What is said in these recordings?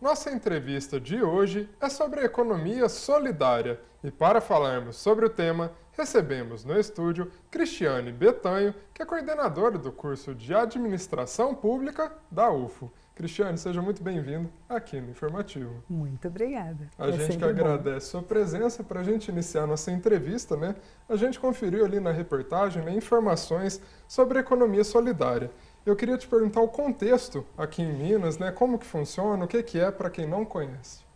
Nossa entrevista de hoje é sobre a economia solidária e para falarmos sobre o tema, recebemos no estúdio Cristiane Betanho, que é coordenadora do curso de Administração Pública da UFO. Cristiane, seja muito bem-vindo aqui no Informativo. Muito obrigada. A gente que agradece sua presença. Para a gente iniciar nossa entrevista, a gente conferiu ali na reportagem informações sobre a economia solidária. Eu queria te perguntar o contexto aqui em Minas, como que funciona, o que é para quem não conhece.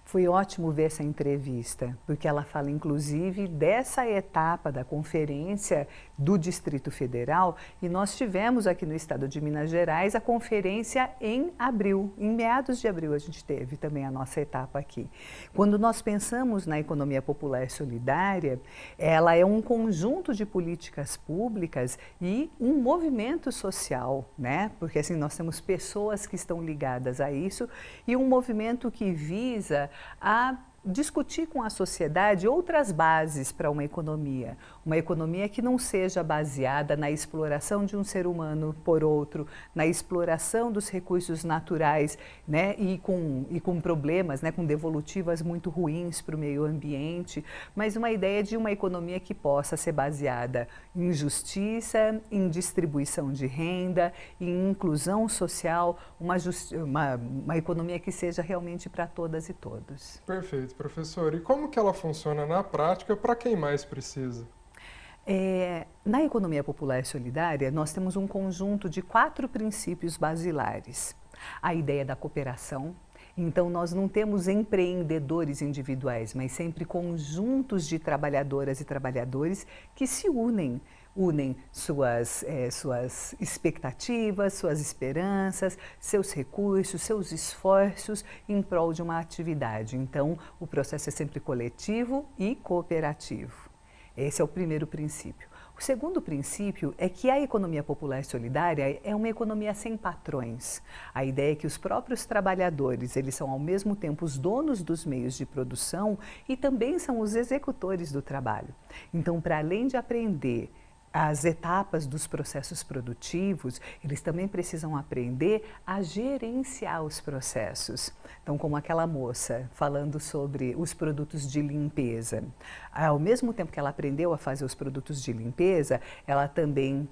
Foi ótimo ver essa entrevista, porque ela fala inclusive dessa etapa da conferência do Distrito Federal e nós tivemos aqui no estado de Minas Gerais a conferência em abril, em meados de abril a gente teve também a nossa etapa aqui. Quando nós pensamos na economia popular solidária, ela é um conjunto de políticas públicas e um movimento social, porque assim nós temos pessoas que estão ligadas a isso e um movimento que visa a discutir com a sociedade outras bases para uma economia que não seja baseada na exploração de um ser humano por outro, na exploração dos recursos naturais, e com problemas, com devolutivas muito ruins para o meio ambiente, mas uma ideia de uma economia que possa ser baseada em justiça, em distribuição de renda, em inclusão social, uma economia que seja realmente para todas e todos. Perfeito, professor. E como que ela funciona na prática para quem mais precisa? Na economia popular solidária, nós temos um conjunto de 4 princípios basilares. A ideia da cooperação. Então, nós não temos empreendedores individuais, mas sempre conjuntos de trabalhadoras e trabalhadores que se unem suas expectativas, suas esperanças, seus recursos, seus esforços em prol de uma atividade. Então, o processo é sempre coletivo e cooperativo. Esse é o primeiro princípio. O segundo princípio é que a economia popular solidária é uma economia sem patrões. A ideia é que os próprios trabalhadores, eles são ao mesmo tempo os donos dos meios de produção e também são os executores do trabalho. Então, para além de aprender as etapas dos processos produtivos, eles também precisam aprender a gerenciar os processos. Então, como aquela moça falando sobre os produtos de limpeza. Ao mesmo tempo que ela aprendeu a fazer os produtos de limpeza, ela também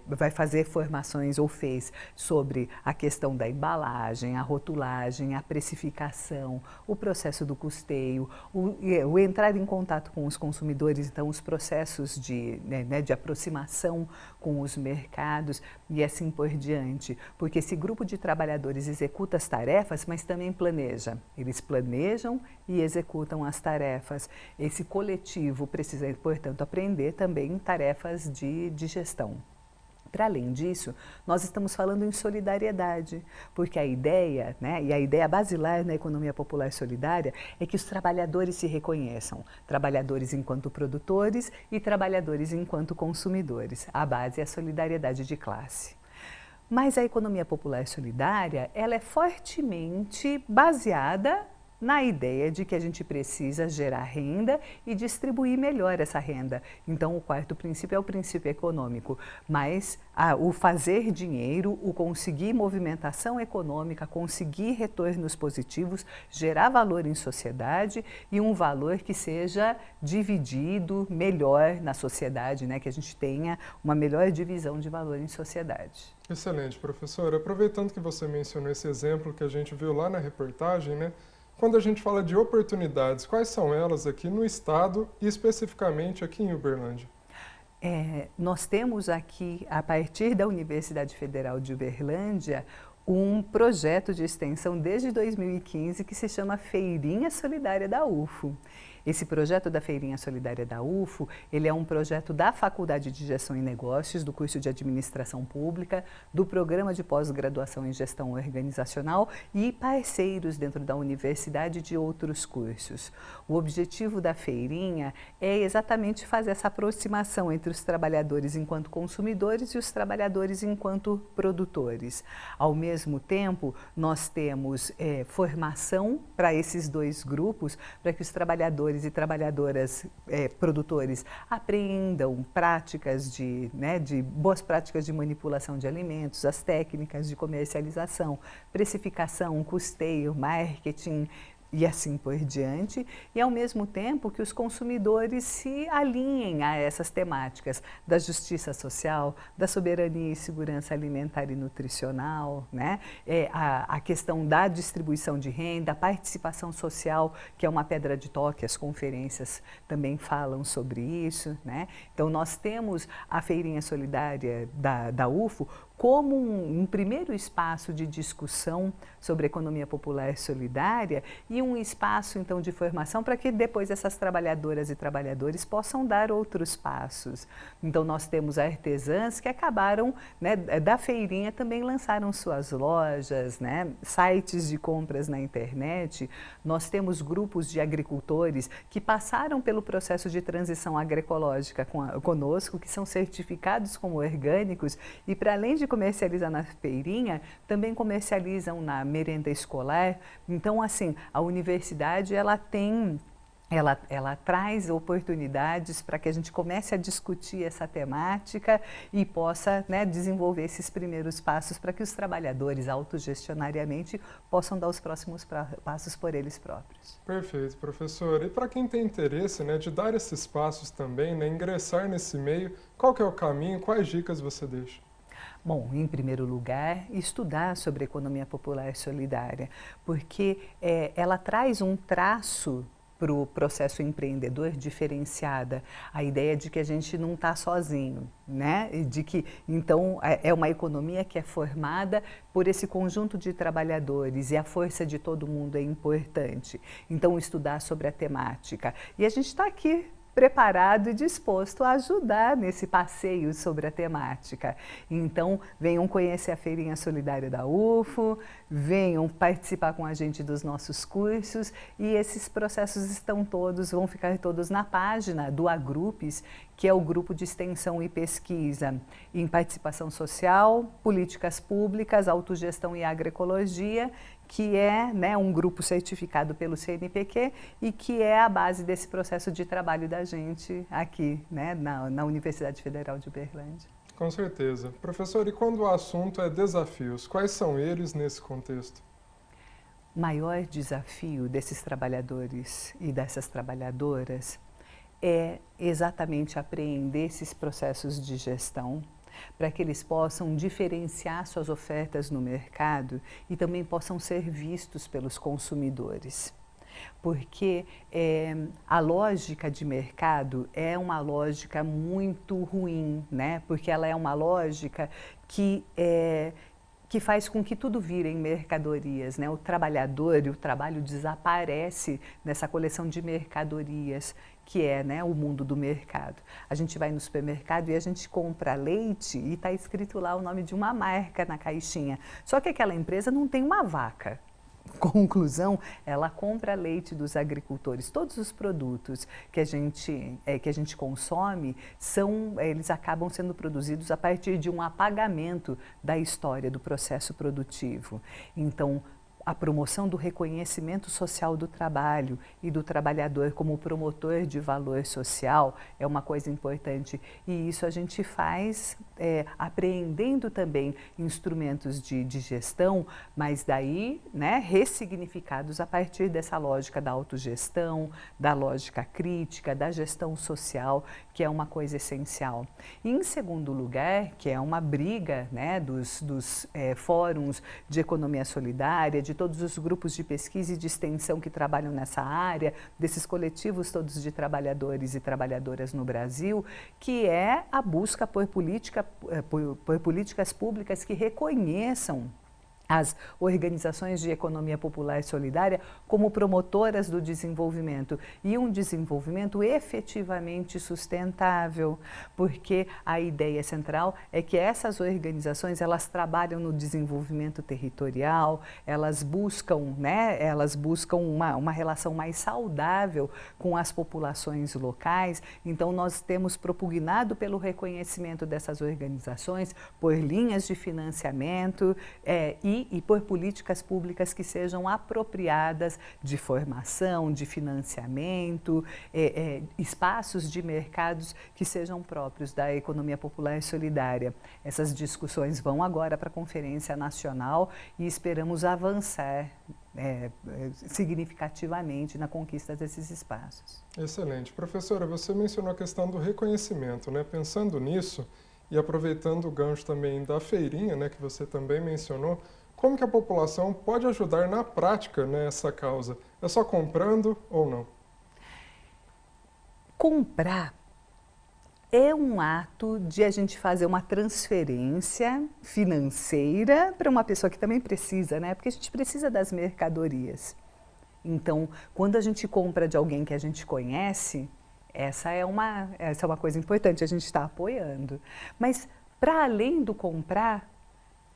vai fazer formações ou fez sobre a questão da embalagem, a rotulagem, a precificação, o processo do custeio, o entrar em contato com os consumidores, então os processos de aproximação com os mercados e assim por diante. Porque esse grupo de trabalhadores executa as tarefas, mas também planeja. Eles planejam e executam as tarefas. Esse coletivo precisa, portanto, aprender também tarefas de gestão. Para além disso, nós estamos falando em solidariedade, porque a ideia, e a ideia basilar na economia popular solidária é que os trabalhadores se reconheçam, trabalhadores enquanto produtores e trabalhadores enquanto consumidores. A base é a solidariedade de classe. Mas a economia popular solidária, ela é fortemente baseada na ideia de que a gente precisa gerar renda e distribuir melhor essa renda. Então, o quarto princípio é o princípio econômico, mas o fazer dinheiro, o conseguir movimentação econômica, conseguir retornos positivos, gerar valor em sociedade e um valor que seja dividido melhor na sociedade, que a gente tenha uma melhor divisão de valor em sociedade. Excelente, professora. Aproveitando que você mencionou esse exemplo que a gente viu lá na reportagem, quando a gente fala de oportunidades, quais são elas aqui no estado e especificamente aqui em Uberlândia? Nós temos aqui, a partir da Universidade Federal de Uberlândia, um projeto de extensão desde 2015 que se chama Feirinha Solidária da UFO. Esse projeto da Feirinha Solidária da UFO, ele é um projeto da Faculdade de Gestão e Negócios, do curso de Administração Pública, do Programa de Pós-Graduação em Gestão Organizacional e parceiros dentro da universidade de outros cursos. O objetivo da Feirinha é exatamente fazer essa aproximação entre os trabalhadores enquanto consumidores e os trabalhadores enquanto produtores. Ao mesmo tempo, nós temos formação para esses dois grupos, para que os trabalhadores trabalhadores e trabalhadoras produtores apreendam práticas de boas práticas de manipulação de alimentos, as técnicas de comercialização, precificação, custeio, marketing, e assim por diante, e ao mesmo tempo que os consumidores se alinhem a essas temáticas da justiça social, da soberania e segurança alimentar e nutricional, né? A questão da distribuição de renda, a participação social, que é uma pedra de toque, as conferências também falam sobre isso, né? Então nós temos a Feirinha Solidária da UFO como um primeiro espaço de discussão sobre economia popular solidária e um espaço, então, de formação para que depois essas trabalhadoras e trabalhadores possam dar outros passos. Então, nós temos artesãs que acabaram, né, da feirinha, também lançaram suas lojas, né, sites de compras na internet. Nós temos grupos de agricultores que passaram pelo processo de transição agroecológica conosco, que são certificados como orgânicos e, para além de comercializar na feirinha, também comercializam na merenda escolar. Então, assim, a universidade ela traz oportunidades para que a gente comece a discutir essa temática e possa, né, desenvolver esses primeiros passos para que os trabalhadores autogestionariamente possam dar os próximos passos por eles próprios. Perfeito, professor. E para quem tem interesse, né, de dar esses passos também, né, ingressar nesse meio, qual que é o caminho, quais dicas você deixa? Bom, em primeiro lugar, estudar sobre economia popular solidária, porque ela traz um traço para o processo empreendedor diferenciada, a ideia de que a gente não está sozinho, né? E de que, então, é uma economia que é formada por esse conjunto de trabalhadores e a força de todo mundo é importante. Então, estudar sobre a temática. E a gente está aqui preparado e disposto a ajudar nesse passeio sobre a temática. Então, venham conhecer a Feirinha Solidária da UFO, venham participar com a gente dos nossos cursos e esses processos vão ficar todos na página do Agrupes, que é o grupo de extensão e pesquisa em participação social, políticas públicas, autogestão e agroecologia, que é, né, um grupo certificado pelo CNPq e que é a base desse processo de trabalho da gente aqui, né, na Universidade Federal de Uberlândia. Com certeza. Professor, e quando o assunto é desafios, quais são eles nesse contexto? O maior desafio desses trabalhadores e dessas trabalhadoras é exatamente apreender esses processos de gestão, para que eles possam diferenciar suas ofertas no mercado e também possam ser vistos pelos consumidores. Porque a lógica de mercado é uma lógica muito ruim, né? Porque ela é uma lógica que faz com que tudo vire em mercadorias, né? O trabalhador e o trabalho desaparece nessa coleção de mercadorias que é, né, o mundo do mercado. A gente vai no supermercado e a gente compra leite e está escrito lá o nome de uma marca na caixinha. Só que aquela empresa não tem uma vaca. Conclusão, ela compra leite dos agricultores. Todos os produtos que a gente consome, eles acabam sendo produzidos a partir de um apagamento da história do processo produtivo. Então, a promoção do reconhecimento social do trabalho e do trabalhador como promotor de valor social é uma coisa importante. E isso a gente faz apreendendo também instrumentos de gestão, mas daí, né, ressignificados a partir dessa lógica da autogestão, da lógica crítica, da gestão social, que é uma coisa essencial. E, em segundo lugar, que é uma briga, né, dos fóruns de economia solidária, de todos os grupos de pesquisa e de extensão que trabalham nessa área, desses coletivos todos de trabalhadores e trabalhadoras no Brasil, que é a busca por políticas públicas que reconheçam as organizações de economia popular solidária como promotoras do desenvolvimento e um desenvolvimento efetivamente sustentável, porque a ideia central é que essas organizações elas trabalham no desenvolvimento territorial, elas buscam uma relação mais saudável com as populações locais. Então nós temos propugnado pelo reconhecimento dessas organizações por linhas de financiamento e e por políticas públicas que sejam apropriadas de formação, de financiamento, espaços de mercados que sejam próprios da economia popular e solidária. Essas discussões vão agora para a Conferência Nacional e esperamos avançar significativamente na conquista desses espaços. Excelente. Professora, você mencionou a questão do reconhecimento, né? Pensando nisso e aproveitando o gancho também da feirinha, né, que você também mencionou, como que a população pode ajudar na prática nessa causa? É só comprando ou não? Comprar é um ato de a gente fazer uma transferência financeira para uma pessoa que também precisa, né? Porque a gente precisa das mercadorias. Então, quando a gente compra de alguém que a gente conhece, essa é uma coisa importante, a gente está apoiando. Mas, para além do comprar,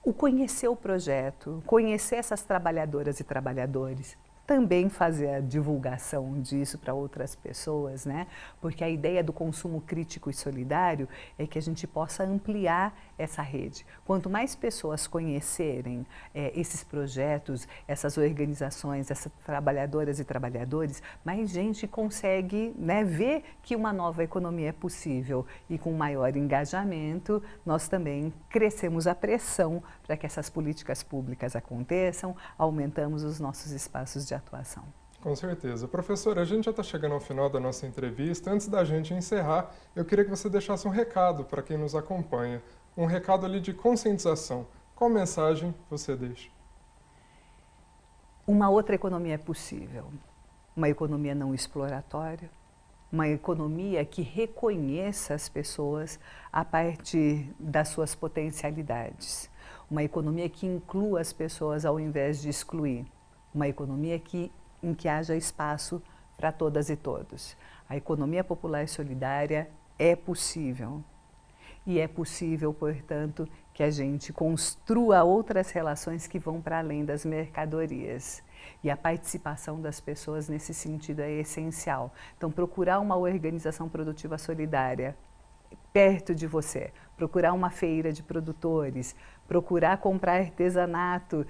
o conhecer o projeto, conhecer essas trabalhadoras e trabalhadores, também fazer a divulgação disso para outras pessoas, né? Porque a ideia do consumo crítico e solidário é que a gente possa ampliar essa rede. Quanto mais pessoas conhecerem esses projetos, essas organizações, essas trabalhadoras e trabalhadores, mais gente consegue, né, ver que uma nova economia é possível. E com maior engajamento, nós também crescemos a pressão para que essas políticas públicas aconteçam, aumentamos os nossos espaços de atuação. Com certeza. Professora, a gente já está chegando ao final da nossa entrevista. Antes da gente encerrar, eu queria que você deixasse um recado para quem nos acompanha. Um recado ali de conscientização. Qual mensagem você deixa? Uma outra economia é possível. Uma economia não exploratória. Uma economia que reconheça as pessoas a partir das suas potencialidades. Uma economia que inclua as pessoas ao invés de excluir. Uma economia em que haja espaço para todas e todos. A economia popular e solidária é possível. E é possível, portanto, que a gente construa outras relações que vão para além das mercadorias. E a participação das pessoas nesse sentido é essencial. Então, procurar uma organização produtiva solidária perto de você, procurar uma feira de produtores, procurar comprar artesanato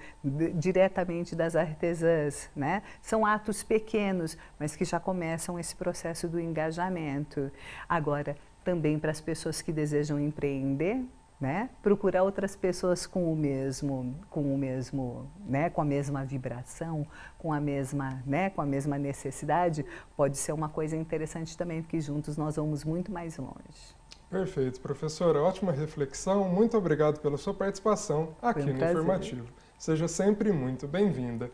diretamente das artesãs, né? São atos pequenos, mas que já começam esse processo do engajamento. Agora, também para as pessoas que desejam empreender, né? Procurar outras pessoas com a mesma vibração, com a mesma necessidade, pode ser uma coisa interessante também, porque juntos nós vamos muito mais longe. Perfeito, professora. Ótima reflexão. Muito obrigado pela sua participação aqui no Informativo. Seja sempre muito bem-vinda.